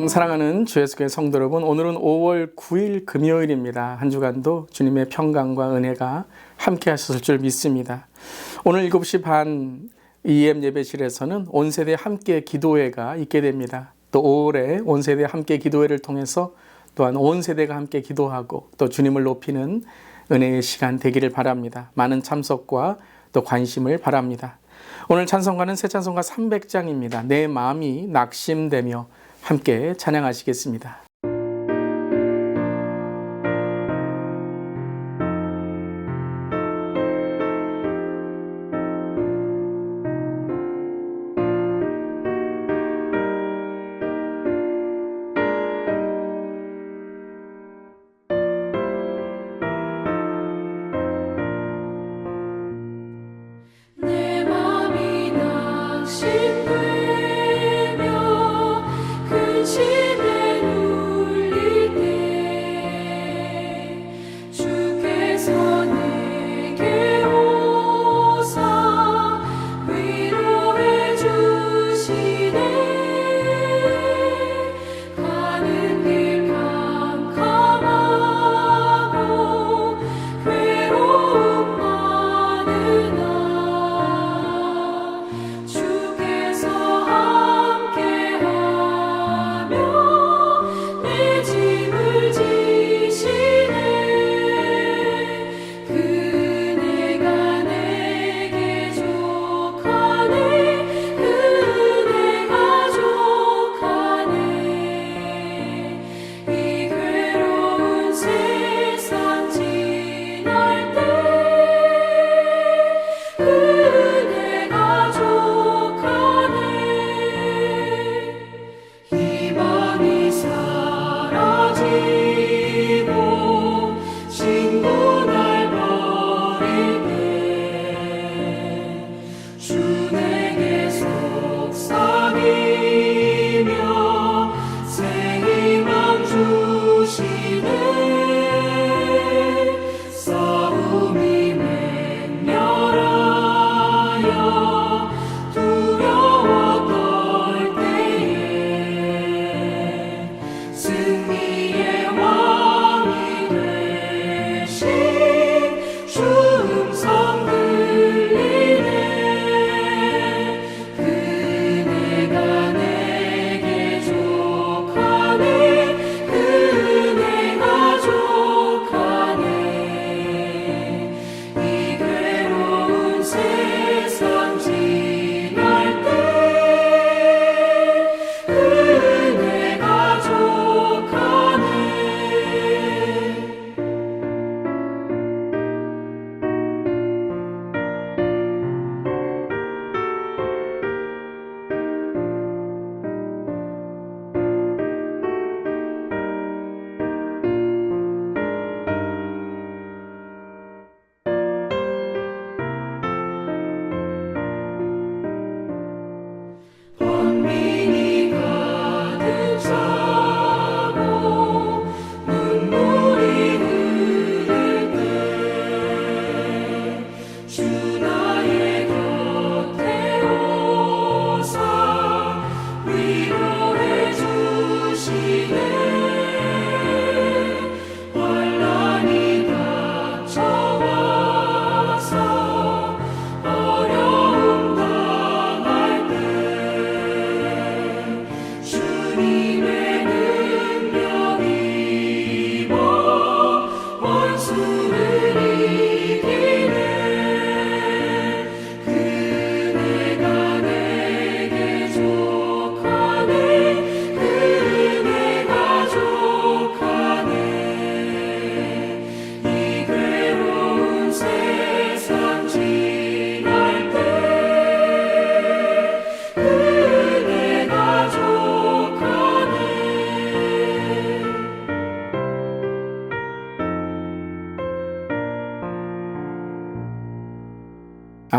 사랑하는 주 예수교회 성도 여러분, 오늘은 5월 9일 금요일입니다. 한 주간도 주님의 평강과 은혜가 함께 하셨을 줄 믿습니다. 오늘 7시 반 EM 예배실에서는 온세대 함께 기도회가 있게 됩니다. 또 5월에 온세대 함께 기도회를 통해서 또한 온 세대가 함께 기도하고 또 주님을 높이는 은혜의 시간 되기를 바랍니다. 많은 참석과 또 관심을 바랍니다. 오늘 찬송가는 새 찬송가 300장입니다. 내 마음이 낙심되며 함께 찬양하시겠습니다.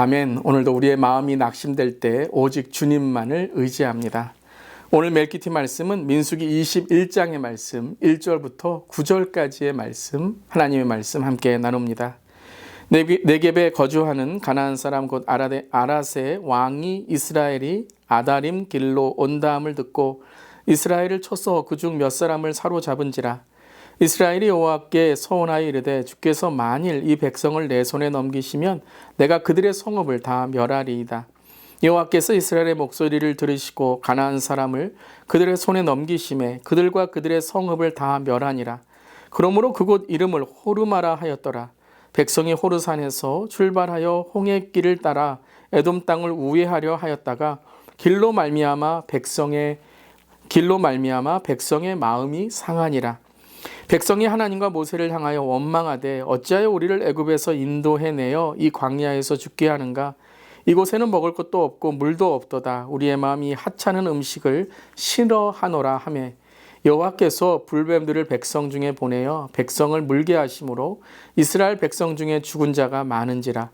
아멘. 오늘도 우리의 마음이 낙심될 때 오직 주님만을 의지합니다. 오늘 멜기티 말씀은 민수기 21장의 말씀 1절부터 9절까지의 말씀, 하나님의 말씀 함께 나눕니다. 네겝에 거주하는 가나안 사람 곧 아라세 왕이 이스라엘이 아다림 길로 온다함을 듣고 이스라엘을 쳐서 그중 몇 사람을 사로잡은지라. 이스라엘이 여호와께 서원하여 이르되 주께서 만일 이 백성을 내 손에 넘기시면 내가 그들의 성읍을 다 멸하리이다. 여호와께서 이스라엘의 목소리를 들으시고 가나안 사람을 그들의 손에 넘기심에 그들과 그들의 성읍을 다 멸하니라. 그러므로 그곳 이름을 호르마라 하였더라. 백성이 호르산에서 출발하여 홍해 길을 따라 에돔 땅을 우회하려 하였다가 길로 말미암아 백성의 마음이 상하니라. 백성이 하나님과 모세를 향하여 원망하되 어찌하여 우리를 애굽에서 인도해내어 이 광야에서 죽게 하는가? 이곳에는 먹을 것도 없고 물도 없도다. 우리의 마음이 하찮은 음식을 싫어하노라 하매 여호와께서 불뱀들을 백성 중에 보내어 백성을 물게 하심으로 이스라엘 백성 중에 죽은 자가 많은지라.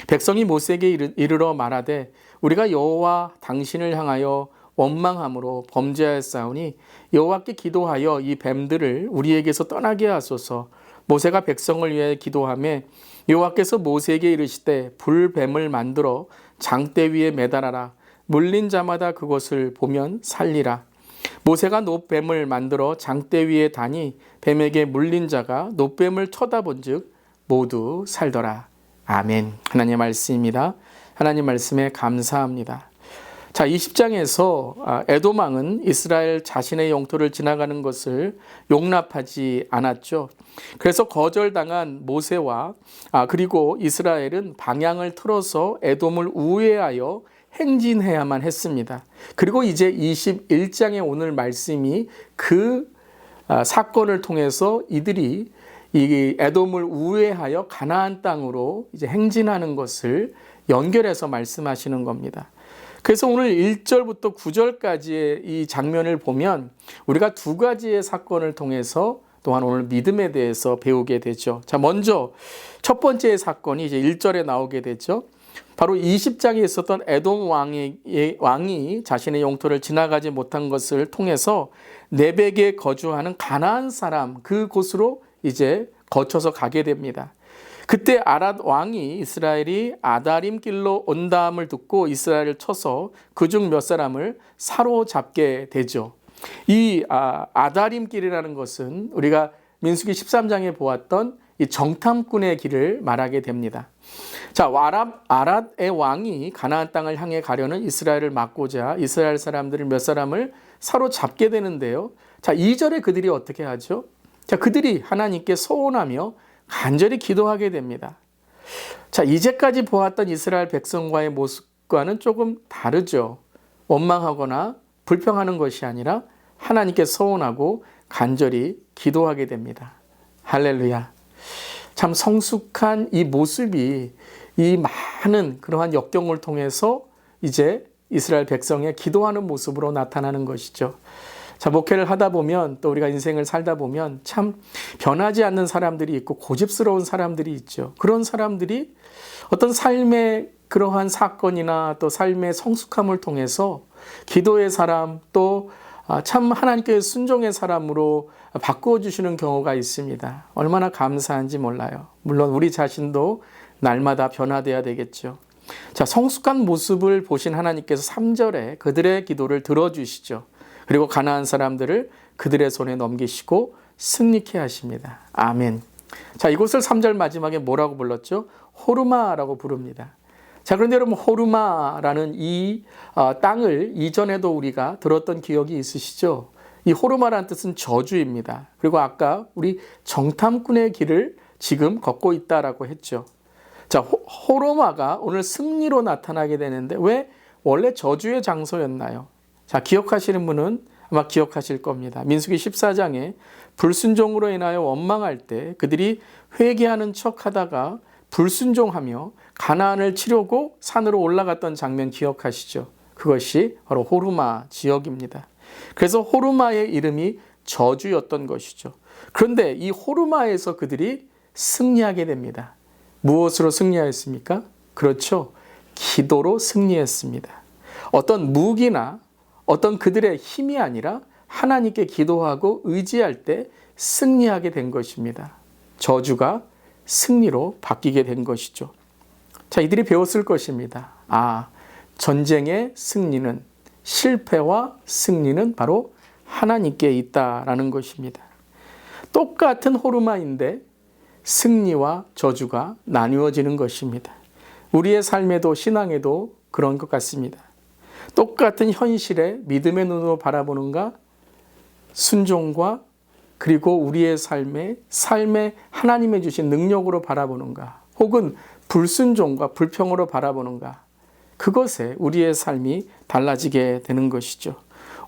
백성이 모세에게 이르러 말하되 우리가 여호와 당신을 향하여 원망함으로 범죄하였사오니 여호와께 기도하여 이 뱀들을 우리에게서 떠나게 하소서. 모세가 백성을 위해 기도하며 여호와께서 모세에게 이르시되 불뱀을 만들어 장대 위에 매달아라. 물린 자마다 그것을 보면 살리라. 모세가 놋뱀을 만들어 장대 위에 다니 뱀에게 물린 자가 놋뱀을 쳐다본즉 모두 살더라. 아멘. 하나님의 말씀입니다. 하나님 말씀에 감사합니다. 자, 20장에서 에돔 왕은 이스라엘 자신의 영토를 지나가는 것을 용납하지 않았죠. 그래서 거절당한 모세와 그리고 이스라엘은 방향을 틀어서 에돔을 우회하여 행진해야만 했습니다. 그리고 이제 21장의 오늘 말씀이 그 사건을 통해서 이들이 이 에돔을 우회하여 가나안 땅으로 이제 행진하는 것을 연결해서 말씀하시는 겁니다. 그래서 오늘 1절부터 9절까지의 이 장면을 보면 우리가 두 가지의 사건을 통해서 또한 오늘 믿음에 대해서 배우게 되죠. 자, 먼저 첫 번째 사건이 이제 1절에 나오게 되죠. 바로 20장에 있었던 에돔 왕이 자신의 영토를 지나가지 못한 것을 통해서 네벡에 거주하는 가나안 사람 그곳으로 이제 거쳐서 가게 됩니다. 그때 아랏 왕이 이스라엘이 아다림 길로 온다함을 듣고 이스라엘을 쳐서 그중 몇 사람을 사로잡게 되죠. 이 아다림 길이라는 것은 우리가 민수기 13장에 보았던 이 정탐꾼의 길을 말하게 됩니다. 자, 아랏의 왕이 가나안 땅을 향해 가려는 이스라엘을 막고자 이스라엘 사람들을 몇 사람을 사로잡게 되는데요. 자, 2절에 그들이 어떻게 하죠? 자, 그들이 하나님께 서원하며 간절히 기도하게 됩니다. 자, 이제까지 보았던 이스라엘 백성과의 모습과는 조금 다르죠. 원망하거나 불평하는 것이 아니라 하나님께 서원하고 간절히 기도하게 됩니다. 할렐루야. 참 성숙한 이 모습이 이 많은 그러한 역경을 통해서 이제 이스라엘 백성의 기도하는 모습으로 나타나는 것이죠. 자, 목회를 하다 보면 또 우리가 인생을 살다 보면 참 변하지 않는 사람들이 있고 고집스러운 사람들이 있죠. 그런 사람들이 어떤 삶의 그러한 사건이나 또 삶의 성숙함을 통해서 기도의 사람 또 참 하나님께 순종의 사람으로 바꾸어 주시는 경우가 있습니다. 얼마나 감사한지 몰라요. 물론 우리 자신도 날마다 변화돼야 되겠죠. 자, 성숙한 모습을 보신 하나님께서 3절에 그들의 기도를 들어주시죠. 그리고 가나안 사람들을 그들의 손에 넘기시고 승리케 하십니다. 아멘. 자, 이곳을 3절 마지막에 뭐라고 불렀죠? 호르마라고 부릅니다. 자, 그런데 여러분 호르마라는 이 땅을 이전에도 우리가 들었던 기억이 있으시죠? 이 호르마라는 뜻은 저주입니다. 그리고 아까 우리 정탐꾼의 길을 지금 걷고 있다라고 했죠. 자, 호르마가 오늘 승리로 나타나게 되는데 왜 원래 저주의 장소였나요? 자, 기억하시는 분은 아마 기억하실 겁니다. 민수기 14장에 불순종으로 인하여 원망할 때 그들이 회개하는 척하다가 불순종하며 가나안을 치려고 산으로 올라갔던 장면 기억하시죠? 그것이 바로 호르마 지역입니다. 그래서 호르마의 이름이 저주였던 것이죠. 그런데 이 호르마에서 그들이 승리하게 됩니다. 무엇으로 승리하였습니까? 그렇죠. 기도로 승리했습니다. 어떤 무기나 어떤 그들의 힘이 아니라 하나님께 기도하고 의지할 때 승리하게 된 것입니다. 저주가 승리로 바뀌게 된 것이죠. 자, 이들이 배웠을 것입니다. 전쟁의 승리는, 실패와 승리는 바로 하나님께 있다라는 것입니다. 똑같은 호르마인데 승리와 저주가 나누어지는 것입니다. 우리의 삶에도 신앙에도 그런 것 같습니다. 똑같은 현실에 믿음의 눈으로 바라보는가, 순종과 그리고 우리의 삶에 하나님의 주신 능력으로 바라보는가, 혹은 불순종과 불평으로 바라보는가, 그것에 우리의 삶이 달라지게 되는 것이죠.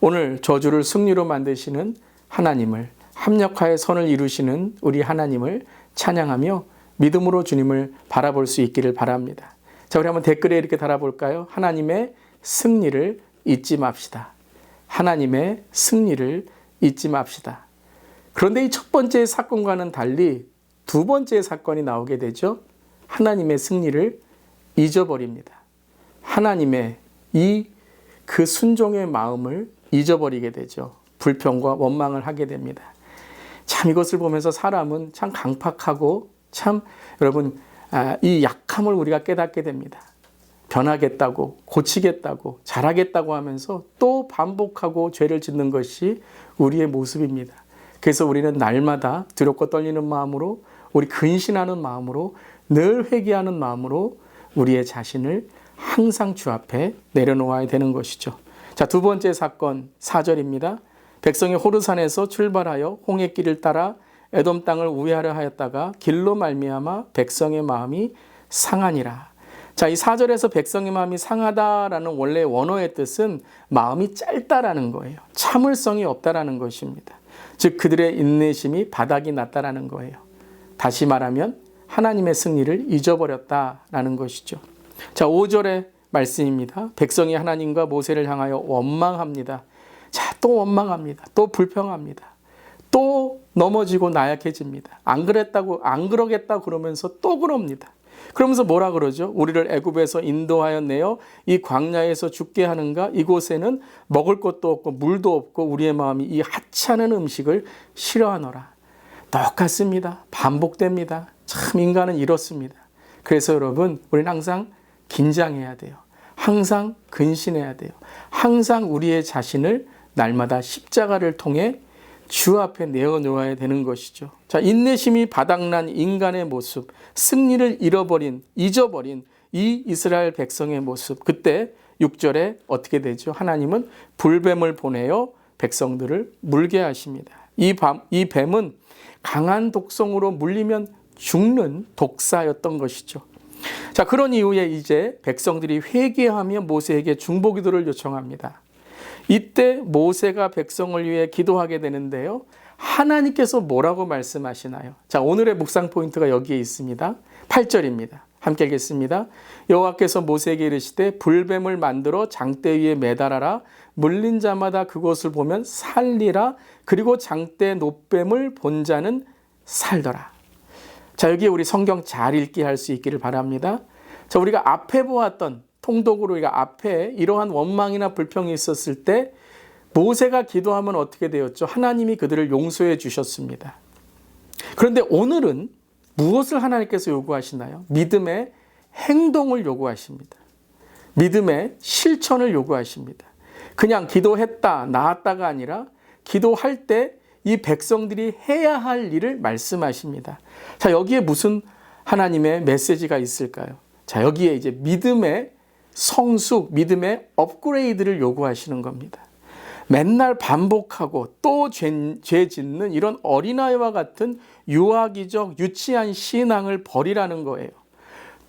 오늘 저주를 승리로 만드시는 하나님을, 합력하여 선을 이루시는 우리 하나님을 찬양하며 믿음으로 주님을 바라볼 수 있기를 바랍니다. 자, 우리 한번 댓글에 이렇게 달아볼까요? 하나님의 승리를 잊지 맙시다. 하나님의 승리를 잊지 맙시다. 그런데 이 첫 번째 사건과는 달리 두 번째 사건이 나오게 되죠. 하나님의 승리를 잊어버립니다. 하나님의 그 순종의 마음을 잊어버리게 되죠. 불평과 원망을 하게 됩니다. 참 이것을 보면서 사람은 참 강팍하고 참 여러분 이 약함을 우리가 깨닫게 됩니다. 변하겠다고, 고치겠다고, 잘하겠다고 하면서 또 반복하고 죄를 짓는 것이 우리의 모습입니다. 그래서 우리는 날마다 두렵고 떨리는 마음으로, 우리 근신하는 마음으로, 늘 회개하는 마음으로 우리의 자신을 항상 주 앞에 내려놓아야 되는 것이죠. 자, 두 번째 사건 4절입니다. 백성이 호르산에서 출발하여 홍해길을 따라 에돔 땅을 우회하려 하였다가 길로 말미암아 백성의 마음이 상하니라. 자, 이 4절에서 백성의 마음이 상하다라는 원래 원어의 뜻은 마음이 짧다라는 거예요. 참을성이 없다라는 것입니다. 즉 그들의 인내심이 바닥이 났다라는 거예요. 다시 말하면 하나님의 승리를 잊어버렸다라는 것이죠. 자, 5절의 말씀입니다. 백성이 하나님과 모세를 향하여 원망합니다. 자, 또 원망합니다. 또 불평합니다. 또 넘어지고 나약해집니다. 안 그러겠다고 그러면서 또 그럽니다. 그러면서 뭐라 그러죠? 우리를 애굽에서 인도하여 내어 이 광야에서 죽게 하는가? 이곳에는 먹을 것도 없고 물도 없고 우리의 마음이 이 하찮은 음식을 싫어하노라. 똑같습니다. 반복됩니다. 참 인간은 이렇습니다. 그래서 여러분, 우리는 항상 긴장해야 돼요. 항상 근신해야 돼요. 항상 우리의 자신을 날마다 십자가를 통해 주 앞에 내어놓아야 되는 것이죠. 자, 인내심이 바닥난 인간의 모습, 승리를 잊어버린 이 이스라엘 백성의 모습. 그때 6절에 어떻게 되죠? 하나님은 불뱀을 보내어 백성들을 물게 하십니다. 이 뱀은 강한 독성으로 물리면 죽는 독사였던 것이죠. 자, 그런 이후에 이제 백성들이 회개하며 모세에게 중보기도를 요청합니다. 이때 모세가 백성을 위해 기도하게 되는데요. 하나님께서 뭐라고 말씀하시나요? 자, 오늘의 묵상 포인트가 여기에 있습니다. 8절입니다. 함께 읽겠습니다. 여호와께서 모세에게 이르시되 불뱀을 만들어 장대 위에 매달아라. 물린 자마다 그것을 보면 살리라. 그리고 장대 노뱀을 본 자는 살더라. 자, 여기에 우리 성경 잘 읽게 할 수 있기를 바랍니다. 자, 우리가 앞에 보았던 통독으로 우리가 앞에 이러한 원망이나 불평이 있었을 때 모세가 기도하면 어떻게 되었죠? 하나님이 그들을 용서해 주셨습니다. 그런데 오늘은 무엇을 하나님께서 요구하시나요? 믿음의 행동을 요구하십니다. 믿음의 실천을 요구하십니다. 그냥 기도했다, 나았다가 아니라 기도할 때 이 백성들이 해야 할 일을 말씀하십니다. 자, 여기에 무슨 하나님의 메시지가 있을까요? 자, 여기에 이제 믿음의 성숙, 믿음의 업그레이드를 요구하시는 겁니다. 맨날 반복하고 또 죄 짓는 이런 어린아이와 같은 유아기적 유치한 신앙을 버리라는 거예요.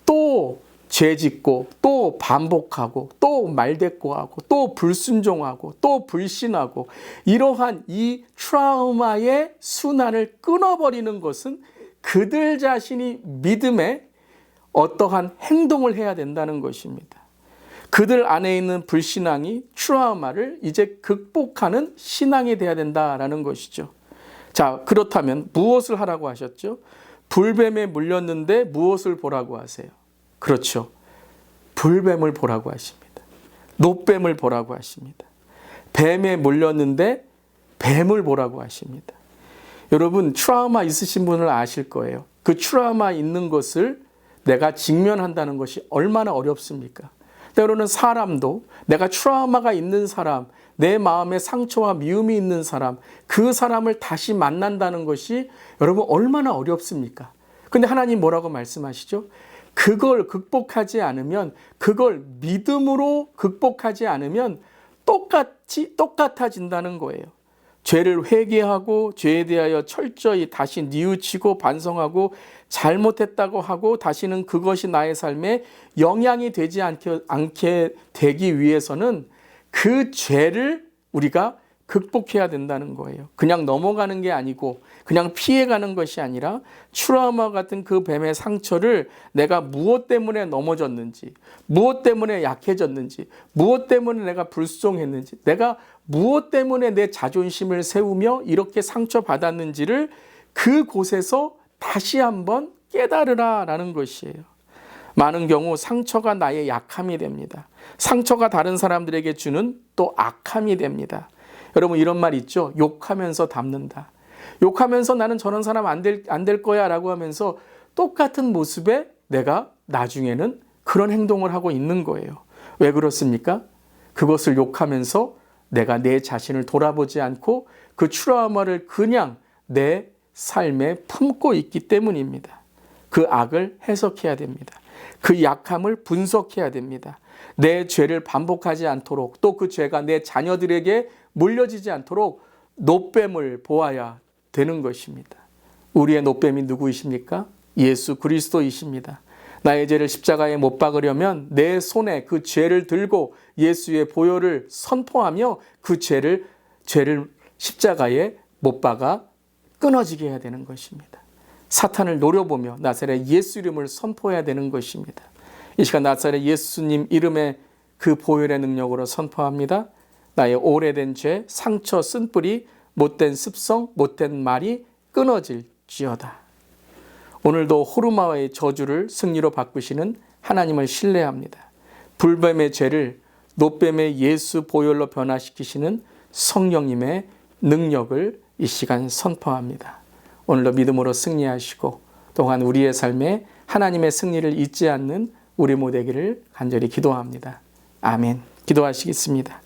또 죄 짓고 또 반복하고 또 말대꾸하고 또 불순종하고 또 불신하고 이러한 이 트라우마의 순환을 끊어버리는 것은 그들 자신이 믿음의 어떠한 행동을 해야 된다는 것입니다. 그들 안에 있는 불신앙이 트라우마를 이제 극복하는 신앙이 돼야 된다라는 것이죠. 자, 그렇다면 무엇을 하라고 하셨죠? 불뱀에 물렸는데 무엇을 보라고 하세요? 그렇죠. 불뱀을 보라고 하십니다. 노뱀을 보라고 하십니다. 뱀에 물렸는데 뱀을 보라고 하십니다. 여러분, 트라우마 있으신 분을 아실 거예요. 그 트라우마 있는 것을 내가 직면한다는 것이 얼마나 어렵습니까? 때로는 사람도 내가 트라우마가 있는 사람, 내 마음에 상처와 미움이 있는 사람, 그 사람을 다시 만난다는 것이 여러분 얼마나 어렵습니까? 근데 하나님 뭐라고 말씀하시죠? 그걸 극복하지 않으면, 그걸 믿음으로 극복하지 않으면 똑같아진다는 거예요. 죄를 회개하고 죄에 대하여 철저히 다시 뉘우치고 반성하고 잘못했다고 하고 다시는 그것이 나의 삶에 영향이 되지 않게 되기 위해서는 그 죄를 우리가 극복해야 된다는 거예요. 그냥 넘어가는 게 아니고 그냥 피해가는 것이 아니라 트라우마 같은 그 뱀의 상처를 내가 무엇 때문에 넘어졌는지, 무엇 때문에 약해졌는지, 무엇 때문에 내가 불순종했는지, 내가 무엇 때문에 내 자존심을 세우며 이렇게 상처받았는지를 그곳에서 다시 한번 깨달으라라는 것이에요. 많은 경우 상처가 나의 약함이 됩니다. 상처가 다른 사람들에게 주는 또 악함이 됩니다. 여러분 이런 말 있죠? 욕하면서 닮는다. 욕하면서 나는 저런 사람 안 될 거야 라고 하면서 똑같은 모습에 내가 나중에는 그런 행동을 하고 있는 거예요. 왜 그렇습니까? 그것을 욕하면서 내가 내 자신을 돌아보지 않고 그 트라우마를 그냥 내 삶에 품고 있기 때문입니다. 그 악을 해석해야 됩니다. 그 약함을 분석해야 됩니다. 내 죄를 반복하지 않도록, 또 그 죄가 내 자녀들에게 물려지지 않도록 노뱀을 보아야 되는 것입니다. 우리의 노뱀이 누구이십니까? 예수 그리스도이십니다. 나의 죄를 십자가에 못 박으려면 내 손에 그 죄를 들고 예수의 보혈을 선포하며 그 죄를 십자가에 못 박아 끊어지게 해야 되는 것입니다. 사탄을 노려보며 나사렛 예수 이름을 선포해야 되는 것입니다. 이 시간 나사렛 예수님 이름의 그 보혈의 능력으로 선포합니다. 나의 오래된 죄, 상처, 쓴뿌리, 못된 습성, 못된 말이 끊어질지어다. 오늘도 호르마와의 저주를 승리로 바꾸시는 하나님을 신뢰합니다. 불뱀의 죄를 노뱀의 예수 보혈로 변화시키시는 성령님의 능력을 이 시간 선포합니다. 오늘도 믿음으로 승리하시고 또한 우리의 삶에 하나님의 승리를 잊지 않는 우리 모두 되기를 간절히 기도합니다. 아멘. 기도하시겠습니다.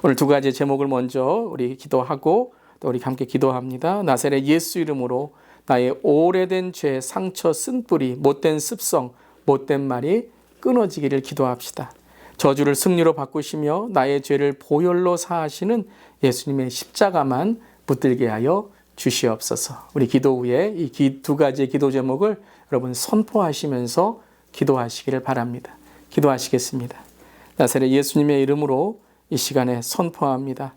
오늘 두 가지 제목을 먼저 우리 기도하고 또 우리 함께 기도합니다. 나사렛 예수 이름으로 나의 오래된 죄, 상처, 쓴뿌리, 못된 습성, 못된 말이 끊어지기를 기도합시다. 저주를 승리로 바꾸시며 나의 죄를 보혈로 사하시는 예수님의 십자가만 붙들게 하여 주시옵소서. 우리 기도 후에 이 두 가지의 기도 제목을 여러분 선포하시면서 기도하시기를 바랍니다. 기도하시겠습니다. 나사렛 예수님의 이름으로 이 시간에 선포합니다.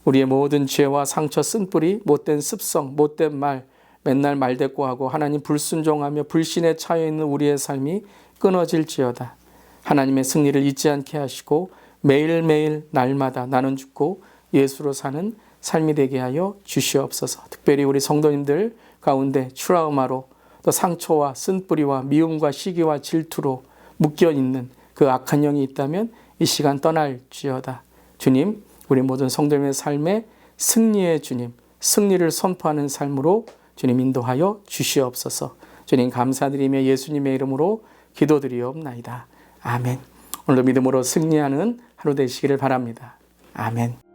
우리의 모든 죄와 상처, 쓴뿌리, 못된 습성, 못된 말, 맨날 말대꾸하고 하나님 불순종하며 불신에 차여 있는 우리의 삶이 끊어질지어다. 하나님의 승리를 잊지 않게 하시고 매일매일 날마다 나는 죽고 예수로 사는 삶이 되게 하여 주시옵소서. 특별히 우리 성도님들 가운데 트라우마로 또 상처와 쓴뿌리와 미움과 시기와 질투로 묶여있는 그 악한 영이 있다면 이 시간 떠날지어다. 주님, 우리 모든 성도님의 삶에 승리의 주님, 승리를 선포하는 삶으로 주님 인도하여 주시옵소서. 주님 감사드리며 예수님의 이름으로 기도드리옵나이다. 아멘. 오늘도 믿음으로 승리하는 하루 되시기를 바랍니다. 아멘.